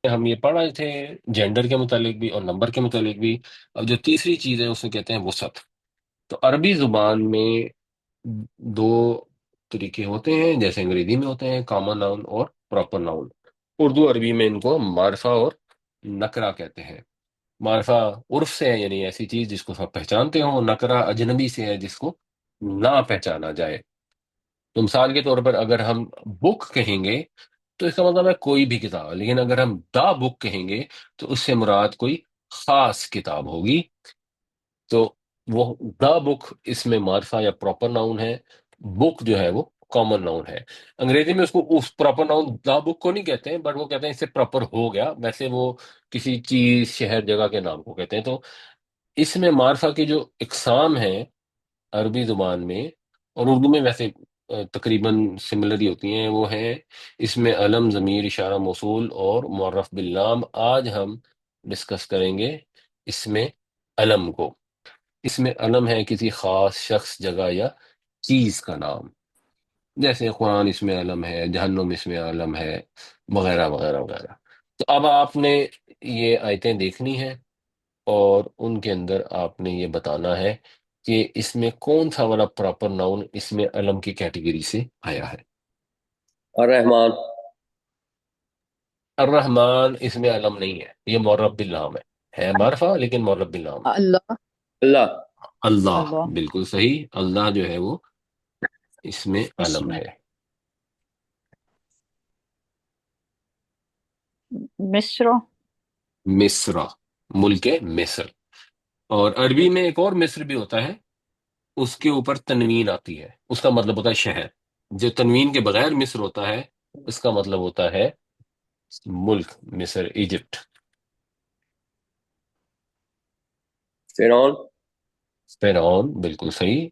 ہم یہ پڑھ رہے تھے جینڈر کے متعلق بھی اور نمبر کے متعلق بھی. اب جو تیسری چیز ہے اسے کہتے ہیں وسعت. تو عربی زبان میں دو طریقے ہوتے ہیں، جیسے انگریزی میں ہوتے ہیں کامن ناؤن اور پراپر ناؤن. اردو عربی میں ان کو معرفہ اور نکرہ کہتے ہیں. معرفہ عرف سے ہے، یعنی ایسی چیز جس کو سب پہچانتے ہوں. نکرہ اجنبی سے ہے، جس کو نہ پہچانا جائے. تو مثال کے طور پر اگر ہم بک کہیں گے تو اس کا مطلب ہے کوئی بھی کتاب، لیکن اگر ہم دا بک کہیں گے تو اس سے مراد کوئی خاص کتاب ہوگی. تو وہ دا بک اس میں معرفہ یا پراپر ناؤن ہے. بک جو ہے وہ کامن ناؤن ہے. انگریزی میں اس کو اس پراپر ناؤن دا بک کو نہیں کہتے ہیں، بٹ وہ کہتے ہیں اس سے پراپر ہو گیا. ویسے وہ کسی چیز، شہر، جگہ کے نام کو کہتے ہیں. تو اس میں معرفہ کی جو اقسام ہیں عربی زبان میں اور اردو میں ویسے تقریباً سملر ہی ہوتی ہیں، وہ ہیں اس میں علم، ضمیر، اشارہ، موصول اور معرف بالنام. آج ہم ڈسکس کریں گے اس میں علم کو. اس میں علم ہے کسی خاص شخص، جگہ یا چیز کا نام. جیسے قرآن اس میں علم ہے، جہنم اس میں علم ہے، وغیرہ وغیرہ وغیرہ. تو اب آپ نے یہ آیتیں دیکھنی ہیں اور ان کے اندر آپ نے یہ بتانا ہے کہ اس میں کون سا والا پراپر ناؤن اس میں علم کی کیٹیگری سے آیا ہے. الرحمن. الرحمن اس میں علم نہیں ہے، یہ معرب بالنام ہے معرفہ لیکن معرب بالنام. اللہ. اللہ. اللہ اللہ. بالکل صحیح. اللہ جو ہے وہ اس میں علم ہے. مصر. مصر، ملک مصر. اور عربی میں ایک اور مصر بھی ہوتا ہے، اس کے اوپر تنوین آتی ہے، اس کا مطلب ہوتا ہے شہر. جو تنوین کے بغیر مصر ہوتا ہے اس کا مطلب ہوتا ہے ملک مصر، ایجپٹ. فرعون. فرعون بالکل صحیح.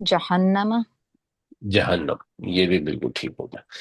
جہنم. جہنم یہ بھی بالکل ٹھیک ہوگا.